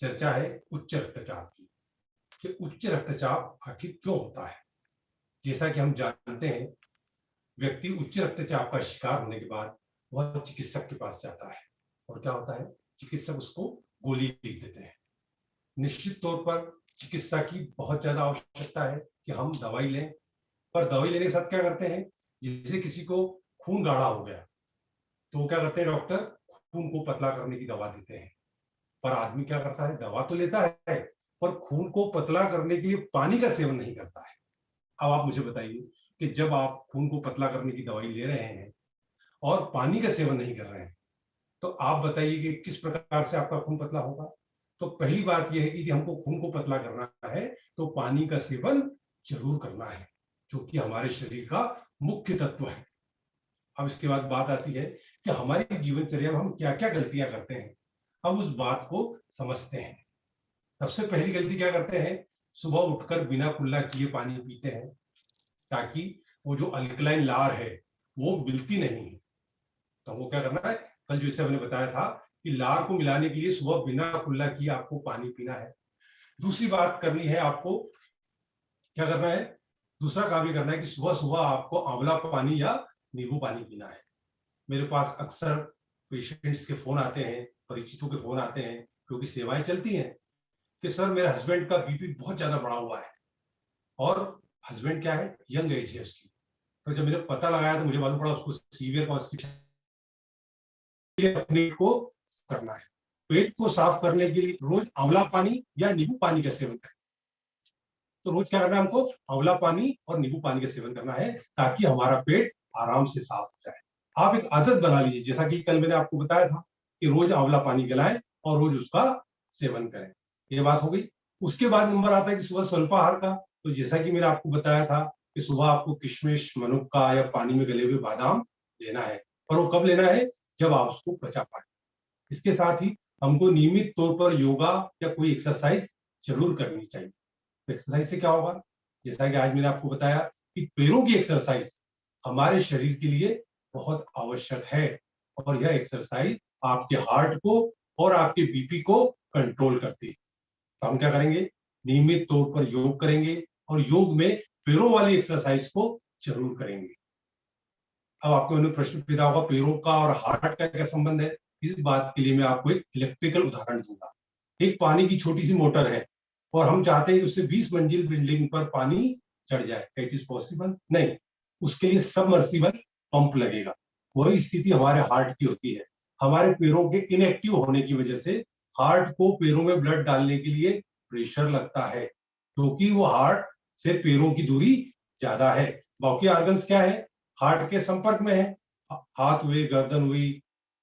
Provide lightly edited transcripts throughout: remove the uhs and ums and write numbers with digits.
चर्चा है उच्च रक्तचाप की कि उच्च रक्तचाप आखिर क्यों होता है। जैसा कि हम जानते हैं, व्यक्ति उच्च रक्तचाप का शिकार होने के बाद वह चिकित्सक के पास जाता है और क्या होता है, चिकित्सक उसको गोली लिख देते हैं। निश्चित तौर पर चिकित्सा की बहुत ज्यादा आवश्यकता है कि हम दवाई लें, पर दवाई लेने के साथ क्या करते हैं, जैसे किसी को खून गाढ़ा हो गया तो क्या करते हैं, डॉक्टर खून को पतला करने की दवा देते हैं। पर आदमी क्या करता है, दवा तो लेता है पर खून को पतला करने के लिए पानी का सेवन नहीं करता है। अब आप मुझे बताइए कि जब आप खून को पतला करने की दवाई ले रहे हैं और पानी का सेवन नहीं कर रहे हैं, तो आप बताइए कि किस प्रकार से आपका खून पतला होगा। तो पहली बात यह है कि हमको खून को पतला करना है तो पानी का सेवन जरूर करना है, जो कि हमारे शरीर का मुख्य तत्व है। अब इसके बाद बात आती है कि हमारी जीवनचर्या में हम क्या क्या गलतियां करते हैं। अब उस बात को समझते हैं। सबसे पहली गलती क्या करते हैं, सुबह उठकर बिना कुल्ला किए पानी पीते हैं, ताकि वो जो अल्कलाइन लार है वो मिलती नहीं है। तो वो क्या करना है, कल जैसे हमने बताया था कि लार को मिलाने के लिए सुबह बिना कुल्ला किए आपको पानी पीना है। दूसरी बात करनी है आपको, क्या करना है, दूसरा काम ये करना है कि सुबह सुबह आपको आंवला पानी या नींबू पानी पीना है। मेरे पास अक्सर पेशेंट्स के फोन आते हैं, परिचितों के फोन आते हैं, क्योंकि सेवाएं चलती हैं कि सर मेरे हस्बैंड का बीपी बहुत ज्यादा बढ़ा हुआ है, और हस्बैंड क्या है, यंग एज है उसकी। तो जब मैंने पता लगाया तो मुझे मालूम पड़ा उसको सीवियर कॉन्स्टिपेशन, अपने को करना है। पेट को साफ करने के लिए रोज आंवला पानी या नींबू पानी का सेवन करें। तो रोज क्या करना है, हमको आंवला पानी और नींबू पानी का सेवन करना है, ताकि हमारा पेट आराम से साफ हो जाए। आप एक आदत बना लीजिए, जैसा कि कल मैंने आपको बताया था कि रोज आंवला पानी गलाएं और रोज उसका सेवन करें। ये बात हो गई। उसके बाद नंबर आता है कि सुबह स्वल्पाहार का। तो जैसा कि मैंने आपको बताया था कि सुबह आपको किशमिश, मनुक्का या पानी में गले हुए बादाम लेना है, पर वो कब लेना है, जब आप उसको पचा पाए। इसके साथ ही हमको नियमित तौर पर योगा या कोई एक्सरसाइज जरूर करनी चाहिए। एक्सरसाइज से क्या होगा, जैसा कि आज मैंने आपको बताया कि पैरों की एक्सरसाइज हमारे शरीर के लिए बहुत आवश्यक है, और यह एक्सरसाइज आपके हार्ट को और आपके बीपी को कंट्रोल करती है। तो हम क्या करेंगे, नियमित तौर पर योग करेंगे, और योग में पैरों वाली एक्सरसाइज को जरूर करेंगे। अब आपको मैंने प्रश्न पैदा होगा, पैरों का और हार्ट का क्या संबंध है। इस बात के लिए मैं आपको एक इलेक्ट्रिकल उदाहरण दूंगा। एक पानी की छोटी सी मोटर है और हम चाहते हैं कि उससे 20 मंजिल बिल्डिंग पर पानी चढ़ जाए। इट इज पॉसिबल नहीं, उसके लिए सबमर्सिबल पंप लगेगा। वही स्थिति हमारे हार्ट की होती है। हमारे पैरों के इनएक्टिव होने की वजह से हार्ट को पैरों में ब्लड डालने के लिए प्रेशर लगता है, क्योंकि वो हार्ट से पैरों की दूरी ज्यादा है। बाकी ऑर्गन्स क्या है, हार्ट के संपर्क में है। हाथ हुए, गर्दन हुई,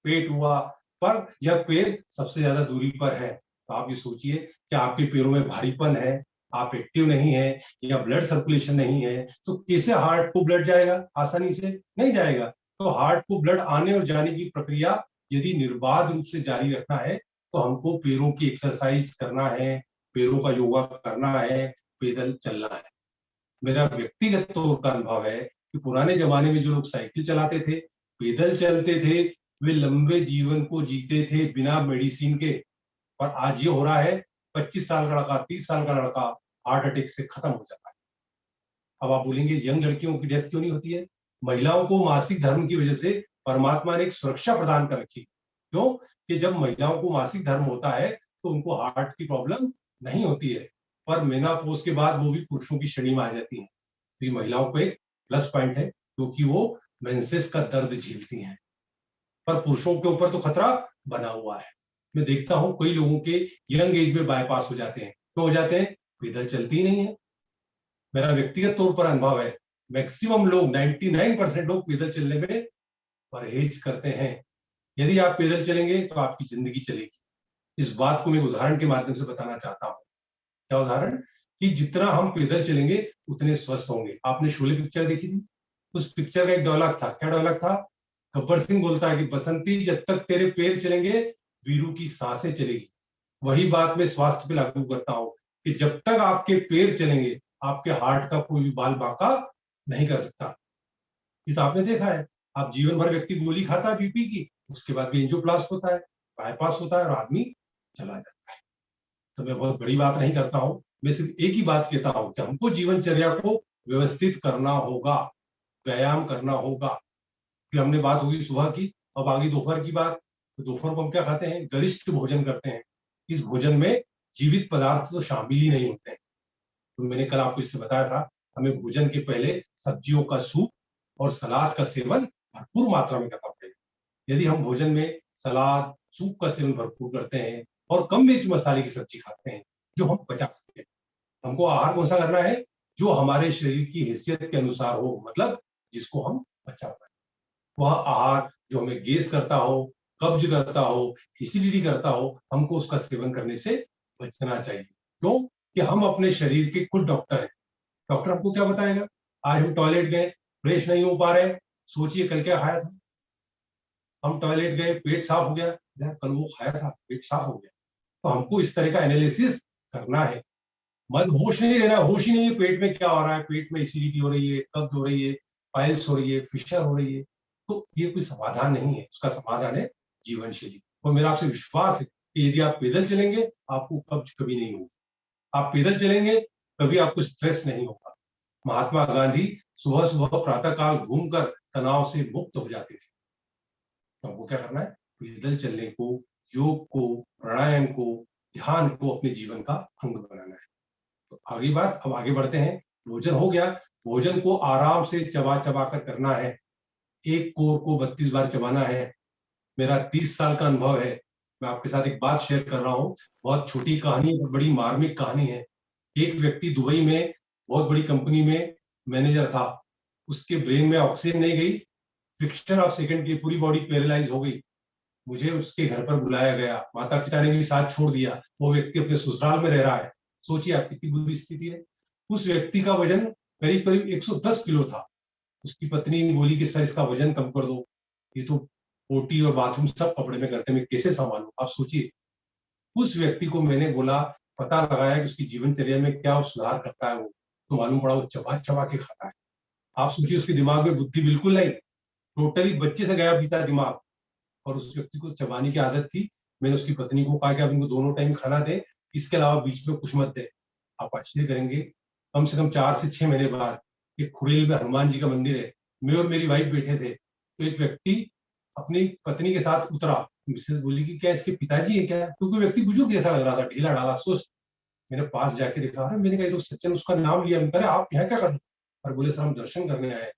पेट हुआ, पर यह पैर सबसे ज्यादा दूरी पर है। तो आप ये सोचिए कि आपके पैरों में भारीपन है, आप एक्टिव नहीं है, या ब्लड सर्कुलेशन नहीं है, तो कैसे हार्ट को ब्लड जाएगा, आसानी से नहीं जाएगा। तो हार्ट को ब्लड आने और जाने की प्रक्रिया यदि निर्बाध रूप से जारी रखना है, तो हमको पैरों की एक्सरसाइज करना है, पैरों का योगा करना है, पैदल चलना है। मेरा व्यक्तिगत तौर का अनुभव है कि पुराने जमाने में जो लोग साइकिल चलाते थे, पैदल चलते थे, वे लंबे जीवन को जीते थे बिना मेडिसिन के। और आज ये हो रहा है, 25 साल का लड़का, 30 साल का लड़का हार्ट अटैक से खत्म हो जाता है। अब आप बोलेंगे यंग लड़कियों की डेथ क्यों नहीं होती है। महिलाओं को मासिक धर्म की वजह से परमात्मा ने एक सुरक्षा प्रदान कर रखी। क्यों, कि जब महिलाओं को मासिक धर्म होता है तो उनको हार्ट की प्रॉब्लम नहीं होती है, पर मेनापोज के बाद वो भी पुरुषों की श्रेणी में आ जाती है। तो ये महिलाओं को एक प्लस पॉइंट है, क्योंकि वो मेंसेस का दर्द झेलती हैं। पर पुरुषों के ऊपर तो खतरा बना हुआ है। मैं देखता हूं कई लोगों के यंग एज में बाईपास हो जाते हैं। क्यों हो जाते हैं, पैदल चलती ही नहीं है। मेरा व्यक्तिगत तौर पर अनुभव है, मैक्सिमम लोग 99% लोग पैदल चलने में परहेज करते हैं। यदि आप पैदल चलेंगे तो आपकी जिंदगी चलेगी। इस बात को मैं उदाहरण के माध्यम से बताना चाहता हूँ। क्या उदाहरण, कि जितना हम पैदल चलेंगे उतने स्वस्थ होंगे। आपने शोले पिक्चर देखी थी, उस पिक्चर का एक डायलॉग था। क्या डायलॉग था, गब्बर सिंह बोलता है कि बसंती जब तक तेरे पैर चलेंगे वीरू की सांसें चलेगी। वही बात मैं स्वास्थ्य पे लागू करता हूँ कि जब तक आपके पैर चलेंगे आपके हार्ट का कोई भी बाल बांका नहीं कर सकता। ये तो आपने देखा है, आप जीवन भर व्यक्ति गोली खाता है बीपी की, उसके बाद भी एंजियोप्लास्ट होता है, बाईपास होता है और आदमी चला जाता है। तो मैं बहुत बड़ी बात नहीं करता हूं, मैं सिर्फ एक ही बात कहता हूं कि हमको जीवनचर्या को व्यवस्थित करना होगा, व्यायाम करना होगा। फिर हमने बात होगी सुबह की, अब आगे दोपहर की बात। तो दोपहर को हम क्या खाते हैं? गरिष्ठ भोजन करते हैं। इस भोजन में जीवित पदार्थ तो शामिल ही नहीं होते हैं। तो मैंने कल आपको इससे बताया था, हमें भोजन के पहले सब्जियों का सूप और सलाद का सेवन भरपूर मात्रा में करना पड़ेगा। यदि हम भोजन में सलाद, सूप का सेवन भरपूर करते हैं और कम मिर्च मसाले की सब्जी खाते हैं, जो हम पचा सकते हैं। हमको आहार कौन सा करना है? जो हमारे शरीर की हैसियत के अनुसार हो, मतलब जिसको हम पचा पाए। वह आहार जो हमें गैस करता हो, कब्ज करता हो, एसिडिटी करता हो, हमको उसका सेवन करने से बचना चाहिए। क्यों? कि हम अपने शरीर के खुद डॉक्टर हैं। डॉक्टर हमको क्या बताएगा? आज हम टॉयलेट गए, फ्रेश नहीं हो पा रहे, सोचिए कल क्या खाया था। हम टॉयलेट गए, पेट साफ हो गया, यार कल वो खाया था, पेट साफ हो गया। तो हमको इस तरह का एनालिसिस करना है। मत होश नहीं रहना, होश ही नहीं है पेट में क्या हो रहा है, पेट में एसिडिटी हो रही है, कब्ज हो रही है, पाइल्स हो रही है, फिशर हो रही है। तो ये कोई समाधान नहीं है, उसका समाधान है जीवन शैली। और मेरा आपसे विश्वास है कि यदि आप पैदल चलेंगे, आपको कब्ज कभी नहीं होगी। आप पैदल चलेंगे, कभी आपको स्ट्रेस नहीं होगा। महात्मा गांधी सुबह सुबह प्रातः काल घूमकर तनाव से मुक्त हो जाते थे। तो हमको क्या करना है? पैदल चलने को, योग को, प्राणायाम को, ध्यान को अपने जीवन का अंग बनाना है। तो आगे बात, अब आगे बढ़ते हैं। भोजन हो गया, भोजन को आराम से चबा चबा कर करना है। एक कोर को 32 बार चबाना है। मेरा 30 साल का अनुभव है। मैं आपके साथ एक बात शेयर कर रहा हूँ, बहुत छोटी कहानी है, बड़ी मार्मिक कहानी है। एक व्यक्ति दुबई में बहुत बड़ी कंपनी में मैनेजर था। उसके ब्रेन में ऑक्सीजन नहीं गई, फ्रिक्शन ऑफ सेकंड की पूरी बॉडी पैरालाइज हो गई। मुझे उसके घर पर बुलाया गया, माता पिता ने भी साथ छोड़ दिया, वो व्यक्ति अपने ससुराल में रह रहा है। सोचिए आप कितनी बुरी स्थिति है। उस व्यक्ति का वजन करीब करीब 110 किलो था। उसकी पत्नी ने बोली कि सर इसका वजन कम कर दो, ये तो पोटी और बाथरूम सब कपड़े में करते, मैं कैसे संभालूं? आप सोचिए। उस व्यक्ति को मैंने बोला, पता लगाया कि उसकी जीवनचर्या में क्या सुधार करता है वो, तो मालूम पड़ा वो चबा चबा के खाता है। आप सोचिए, उसके दिमाग में बुद्धि बिल्कुल नहीं, टोटली बच्चे से गया बीता दिमाग। और उस व्यक्ति को चबाने की आदत थी। मैंने उसकी पत्नी को कहा कि आप इनको दोनों टाइम खाना दें, इसके अलावा बीच में कुछ मत दें। आप आश्चर्य करेंगे, कम से कम 4 से 6 महीने बाद एक खुड़ेल में हनुमान जी का मंदिर है, मैं और मेरी वाइफ बैठे थे, तो एक व्यक्ति अपनी पत्नी के साथ उतरा। मिसेज बोली कि क्या इसके पिताजी है क्या? क्योंकि व्यक्ति बुजुर्ग जैसा लग रहा था, ढीला ढाला सुस्त। मैंने पास जाके देखा, अरे मैंने कहा तो सच्चन, उसका नाम लिया। मैंने कहा आप यहाँ क्या कर रहे? और बोले सर हम दर्शन करने आए।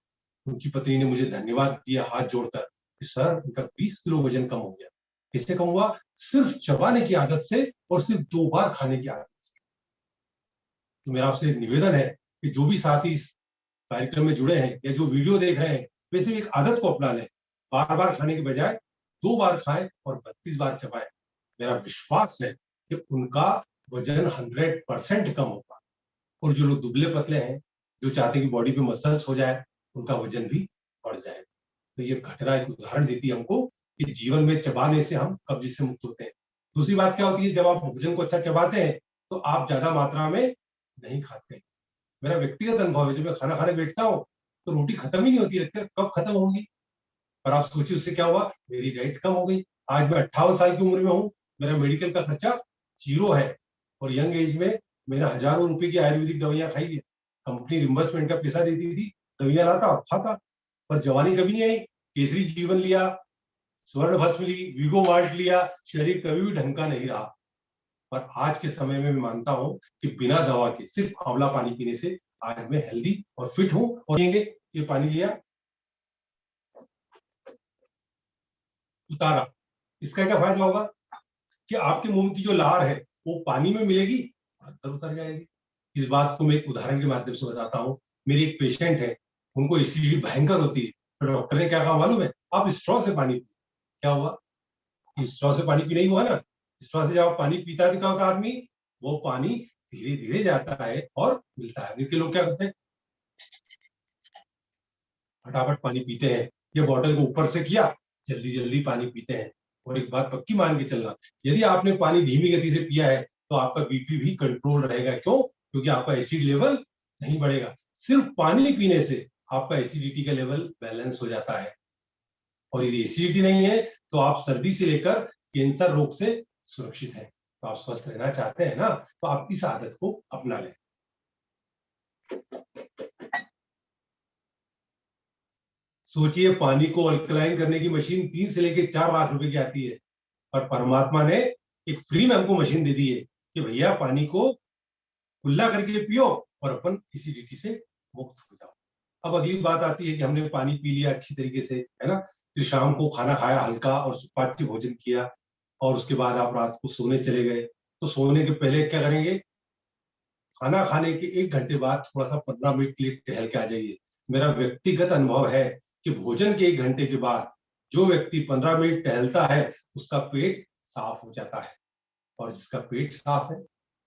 उनकी पत्नी ने मुझे धन्यवाद दिया हाथ जोड़कर कि सर उनका 20 किलो वजन कम हो गया। किससे कम हुआ? सिर्फ चबाने की आदत से और सिर्फ 2 बार खाने की आदत से। तो मेरा आपसे निवेदन है कि जो भी साथी इस कार्यक्रम में जुड़े हैं या जो वीडियो देख रहे हैं, वैसे एक आदत को अपना लें। बार बार खाने के बजाय 2 बार खाएं और 32 बार चबाएं। मेरा विश्वास है कि उनका वजन 100% कम होगा। और जो लोग दुबले पतले हैं, जो चाहते हैं कि बॉडी पे मसल्स हो जाए, उनका वजन भी बढ़ जाए। तो ये घटना एक उदाहरण देती है हमको कि जीवन में चबाने से हम कब्ज से मुक्त होते हैं। दूसरी बात क्या होती है, जब आप भोजन को अच्छा चबाते हैं तो आप ज्यादा मात्रा में नहीं खाते। मेरा व्यक्तिगत अनुभव है, जब मैं खाना खाने बैठता हूँ तो रोटी खत्म ही नहीं होती, लगता है कब खत्म होगी। पर आप सोचिए उससे क्या हुआ, मेरी डाइट कम हो गई। आज मैं 58 साल की उम्र में हूँ, मेरा मेडिकल का खर्चा 0 है। और यंग एज में मैंने हजारों रुपए की आयुर्वेदिक दवाइयां खाई है। कंपनी रिम्बर्समेंट का पैसा देती थी, दवाइयां लाता और खाता। पर जवानी कभी नहीं आई। केसरी जीवन लिया, स्वर्ण भस्म ली, वीगो मार्ट लिया, शरीर कभी भी ढंग का नहीं रहा। पर आज के समय में मैं मानता हूं कि बिना दवा के सिर्फ आंवला पानी पीने से आज मैं हेल्दी और फिट हूं। और ये पानी लिया, उतारा, इसका क्या फायदा होगा कि आपके मुंह की जो लार है वो पानी में मिलेगी और अंदर उतर जाएगी। इस बात को मैं एक उदाहरण के माध्यम से बताता हूँ। मेरी एक पेशेंट है, उनको एसिडिटी भयंकर होती है। तो डॉक्टर ने क्या कहा मालूम है? आप स्ट्रॉ से पानी पिए। क्या हुआ? स्ट्रॉ से पानी पीना ही हुआ ना। स्ट्रॉ से जब आप पानी पीता है तो क्या होता है? आदमी वो पानी धीरे धीरे जाता है और मिलता है। लेकिन लोग क्या करते हैं, फटाफट पानी पीते हैं। ये बॉटल को ऊपर से किया, जल्दी जल्दी पानी पीते हैं। और एक बात पक्की मान के चलना, यदि आपने पानी धीमी गति से पिया है तो आपका बीपी भी कंट्रोल रहेगा। क्यों? क्योंकि आपका एसिड लेवल नहीं बढ़ेगा। सिर्फ पानी पीने से आपका एसिडिटी का लेवल बैलेंस हो जाता है। और यदि एसिडिटी नहीं है तो आप सर्दी से लेकर कैंसर रोग से सुरक्षित हैं। तो आप स्वस्थ रहना चाहते हैं ना, तो आप इस आदत को अपना लें। सोचिए, पानी को अल्कलाइन करने की मशीन 3 से लेकर 4 लाख रुपए की आती है, पर परमात्मा ने एक फ्री में हमको मशीन दे दी है कि भैया पानी को कुल्ला करके पियो और अपन एसिडिटी से मुक्त हो जाओ। अब अगली बात आती है कि हमने पानी पी लिया अच्छी तरीके से, है ना, फिर शाम को खाना खाया हल्का और सुपाच्य भोजन किया, और उसके बाद आप रात को सोने चले गए। तो सोने के पहले क्या करेंगे? खाना खाने के 1 घंटे बाद थोड़ा सा 15 मिनट के लिए टहल के आ जाइए। मेरा व्यक्तिगत अनुभव है कि भोजन के 1 घंटे के बाद जो व्यक्ति 15 मिनट टहलता है उसका पेट साफ हो जाता है, और जिसका पेट साफ है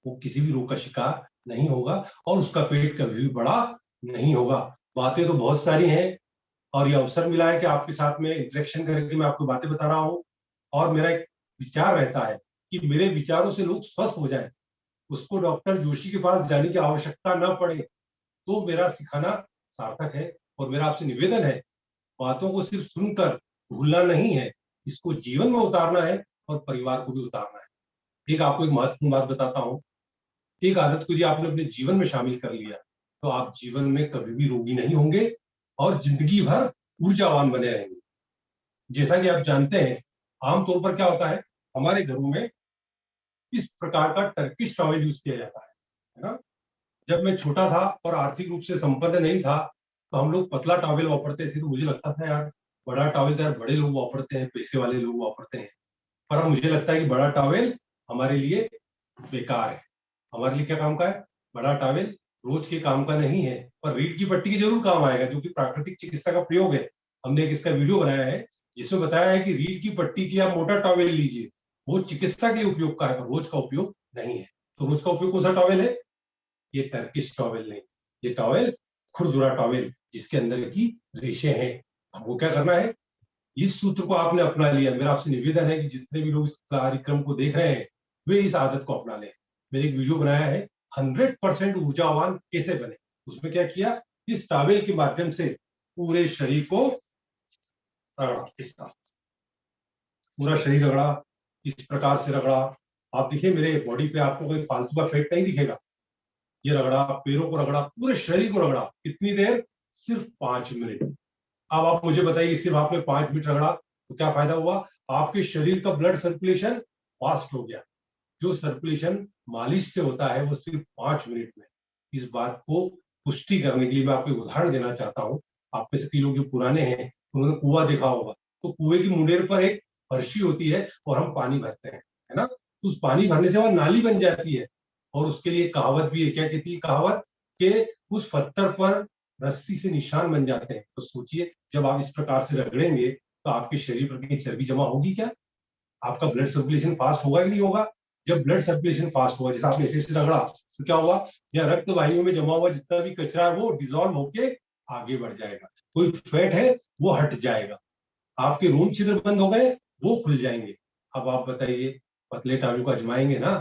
वो किसी भी रोग का शिकार नहीं होगा, और उसका पेट कभी भी बड़ा नहीं होगा। बातें तो बहुत सारी हैं, और ये अवसर मिला है कि आपके साथ में इंटरेक्शन करके मैं आपको बातें बता रहा हूँ। और मेरा एक विचार रहता है कि मेरे विचारों से लोग स्वस्थ हो जाए, उसको डॉक्टर जोशी के पास जाने की आवश्यकता न पड़े, तो मेरा सिखाना सार्थक है। और मेरा आपसे निवेदन है, बातों को सिर्फ सुनकर भूलना नहीं है, इसको जीवन में उतारना है और परिवार को भी उतारना है। एक आपको एक महत्वपूर्ण बात बताता हूँ, एक आदत को यदि आपने अपने जीवन में शामिल कर लिया तो आप जीवन में कभी भी रोगी नहीं होंगे और जिंदगी भर ऊर्जावान बने रहेंगे। जैसा कि आप जानते हैं, आमतौर पर क्या होता है, हमारे घरों में इस प्रकार का टर्किश टॉवल यूज किया जाता है ना। जब मैं छोटा था और आर्थिक रूप से संपन्न नहीं था, तो हम लोग पतला टॉवल वापरते थे, तो मुझे लगता था यार बड़ा टॉवल तो यार बड़े लोग वापरते हैं, पैसे वाले लोग वापरते हैं। पर अब मुझे लगता है कि बड़ा टॉवल हमारे लिए बेकार है। हमारे लिए क्या काम का है? बड़ा टॉवल रोज के काम का नहीं है, पर रीढ़ की पट्टी के जरूर काम आएगा, जो कि प्राकृतिक चिकित्सा का प्रयोग है। हमने एक इसका वीडियो बनाया है जिसमें बताया है कि रीढ़ की पट्टी के लिए आप मोटा टॉवल लीजिए, वो चिकित्सा के लिए उपयोग का है, पर रोज का उपयोग नहीं है। तो रोज का उपयोग कौन सा टॉवल है? ये टर्किश टॉवल नहीं, ये टॉवल खुरदुरा टॉवल जिसके अंदर की रेशे हैं। हमको क्या करना है? इस सूत्र को आपने अपना लिया, मेरा आपसे निवेदन है कि जितने भी लोग इस कार्यक्रम को देख रहे हैं वे इस आदत को अपना लें। मैंने एक वीडियो बनाया है 100% ऊर्जावान कैसे बने। उसमें क्या किया, इस टॉवल के माध्यम से पूरे शरीर को रगड़ा, इसका पूरा शरीर रगड़ा, इस प्रकार से रगड़ा। आप देखिए मेरे बॉडी पे आपको कोई फालतू का फेट नहीं दिखेगा। ये रगड़ा, पैरों को रगड़ा, पूरे शरीर को रगड़ा। कितनी देर? सिर्फ 5 मिनट। अब आप मुझे बताइए, सिर्फ आपने 5 मिनट रगड़ा तो क्या फायदा हुआ? आपके शरीर का ब्लड सर्कुलेशन फास्ट हो गया। जो सर्कुलेशन मालिश से होता है वो सिर्फ 5 मिनट में। इस बात को पुष्टि करने के लिए मैं आपको एक उदाहरण देना चाहता हूँ। आप में से कई लोग जो पुराने हैं उन्होंने कुआं देखा होगा, तो कुएं की मुंडेर पर एक फर्शी होती है और हम पानी भरते हैं, है ना। तो उस पानी भरने से वह नाली बन जाती है, और उसके लिए कहावत भी है। क्या कहती है कहावत? के उस पत्थर पर रस्सी से निशान बन जाते हैं। तो सोचिए, जब आप इस प्रकार से रगड़ेंगे तो आपके शरीर पर कहीं चर्बी जमा होगी क्या? आपका ब्लड सर्कुलेशन फास्ट होगा कि नहीं होगा? जब ब्लड सर्कुलेशन फास्ट होगा, जैसे आपने ऐसे रगड़ा, तो क्या हुआ? या रक्त वाहिनियों में जमा हुआ जितना भी कचरा है वो डिजोल्व होके आगे बढ़ जाएगा। कोई फैट है वो हट जाएगा, आपके रोम छिद्र बंद हो गए वो खुल जाएंगे। अब आप बताइए, पतले टॉवल को आजमाएंगे ना?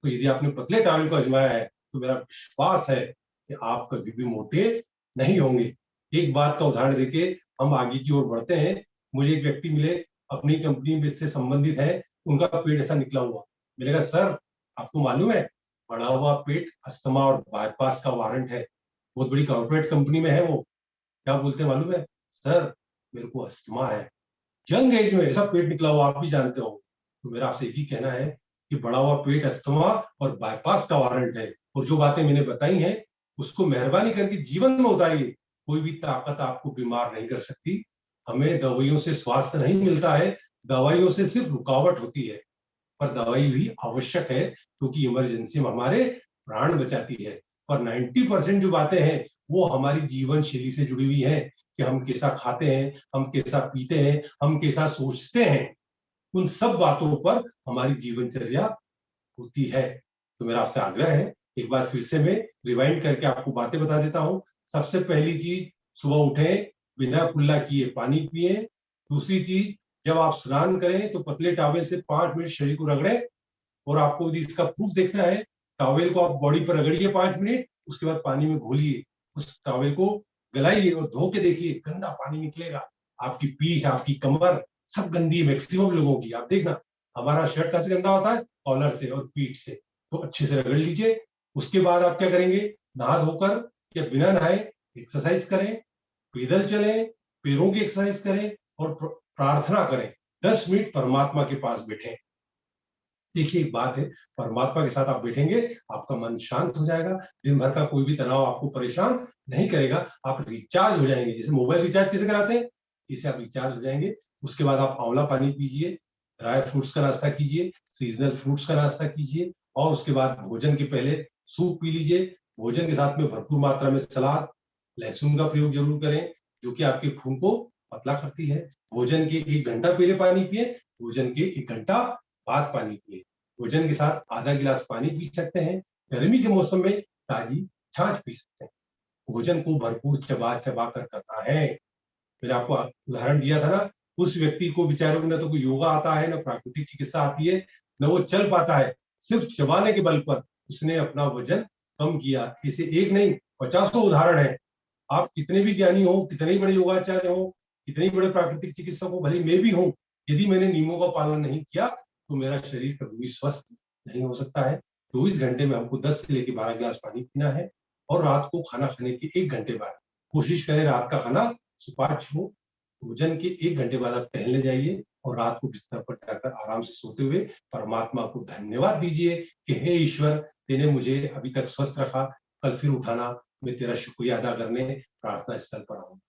तो यदि आपने पतले टॉवल को आजमाया है तो मेरा विश्वास है कि आप कभी भी मोटे नहीं होंगे। एक बात का उदाहरण देके हम आगे की ओर बढ़ते हैं। मुझे एक व्यक्ति मिले, अपनी कंपनी में से संबंधित है, उनका पेट ऐसा निकला हुआ। मैंने कहा सर, आपको मालूम है बढ़ा हुआ पेट अस्थमा और बाईपास का वारंट है। बहुत बड़ी कॉर्पोरेट कंपनी में है वो। क्या बोलते हैं मालूम है? सर, मेरे को अस्थमा है। यंग एज में ऐसा पेट निकला हुआ, आप भी जानते हो। तो मेरा आपसे एक ही कहना है कि बढ़ा हुआ पेट अस्थमा और बाईपास का वारंट है। और जो बातें मैंने बताई हैं उसको मेहरबानी करके जीवन में उतारिए। कोई भी ताकत आपको बीमार नहीं कर सकती। हमें दवाइयों से स्वास्थ्य नहीं मिलता है, दवाइयों से सिर्फ रुकावट होती है। पर दवाई भी आवश्यक है, क्योंकि इमरजेंसी में हमारे प्राण बचाती है। पर 90% जो बातें हैं वो हमारी जीवन शैली से जुड़ी हुई हैं, कि हम कैसा खाते हैं, हम कैसा पीते हैं, हम कैसा सोचते हैं। उन सब बातों पर हमारी जीवनचर्या होती है। तो मेरा आपसे आग्रह है, एक बार फिर से मैं रिवाइंड करके आपको बातें बता देता हूं। सबसे पहली चीज, सुबह उठे, बिना कुल्ला किए पानी पिए। दूसरी चीज, जब आप स्नान करें तो पतले टॉवल से 5 मिनट शरीर को रगड़े। और आपको यदि इसका प्रूफ देखना है, टॉवल को आप बॉडी पर रगड़िए 5 मिनट, उसके बाद पानी में घोलिए, उस टॉवल को गलाइए और धो के देखिए, गंदा पानी निकलेगा। आपकी पीठ, आपकी कमर सब गंदी है, मैक्सिमम लोगों की। आप देखना, हमारा शर्ट कहाँ से गंदा होता है? कॉलर से और पीठ से, तो अच्छे से रगड़ लीजिए। उसके बाद आप क्या करेंगे, नहा धोकर या बिना नहाए एक्सरसाइज करें, पैदल चलें, पैरों की एक्सरसाइज करें और प्रार्थना करें। 10 मिनट परमात्मा के पास बैठें। देखिए एक बात है, परमात्मा के साथ आप बैठेंगे, आपका मन शांत हो जाएगा, दिन भर का कोई भी तनाव आपको परेशान नहीं करेगा, आप रिचार्ज हो जाएंगे। जैसे मोबाइल रिचार्ज कैसे कराते हैं, इसे आप रिचार्ज हो जाएंगे। उसके बाद आप आंवला पानी पीजिए, ड्राई फ्रूट्स का नाश्ता कीजिए, सीजनल फ्रूट्स का नाश्ता कीजिए, और उसके बाद भोजन के पहले सूप पी लीजिए। भोजन के साथ में भरपूर मात्रा में सलाद, लहसुन का प्रयोग जरूर करें, जो कि आपके खून को पतला करती है। भोजन के 1 घंटा पहले पानी पिए, भोजन के 1 घंटा बाद पानी पिए। भोजन के साथ आधा गिलास पानी पी सकते हैं। गर्मी के मौसम में ताजी छाछ पी सकते हैं। भोजन को भरपूर चबा चबा कर करना है। मैंने आपको उदाहरण दिया था ना, उस व्यक्ति को बेचारे को न तो कोई योगा आता है, न प्राकृतिक चिकित्सा आती है, न वो चल पाता है, सिर्फ चबाने के बल पर उसने अपना वजन कम किया। इसे एक नहीं, 50 उदाहरण है। आप कितने भी ज्ञानी हो, कितने ही बड़े योगाचार्य हो, कितने ही बड़े प्राकृतिक चिकित्सक हो, भले मैं भी हूं, यदि मैंने नियमों का पालन नहीं किया तो मेरा शरीर कभी भी स्वस्थ नहीं हो सकता है। 24 घंटे में हमको 10 से लेकर 12 गिलास पानी पीना है, और रात को खाना खाने के 1 घंटे बाद कोशिश करें रात का खाना सुपाच्य हो। भोजन के 1 घंटे बाद आप टहलने जाइए, और रात को बिस्तर पर जाकर आराम से सोते हुए परमात्मा को धन्यवाद दीजिए कि हे ईश्वर, तेने मुझे अभी तक स्वस्थ रखा, कल फिर उठाना, मैं तेरा शुक्रिया अदा करने प्रार्थना स्थल पर आऊंगा।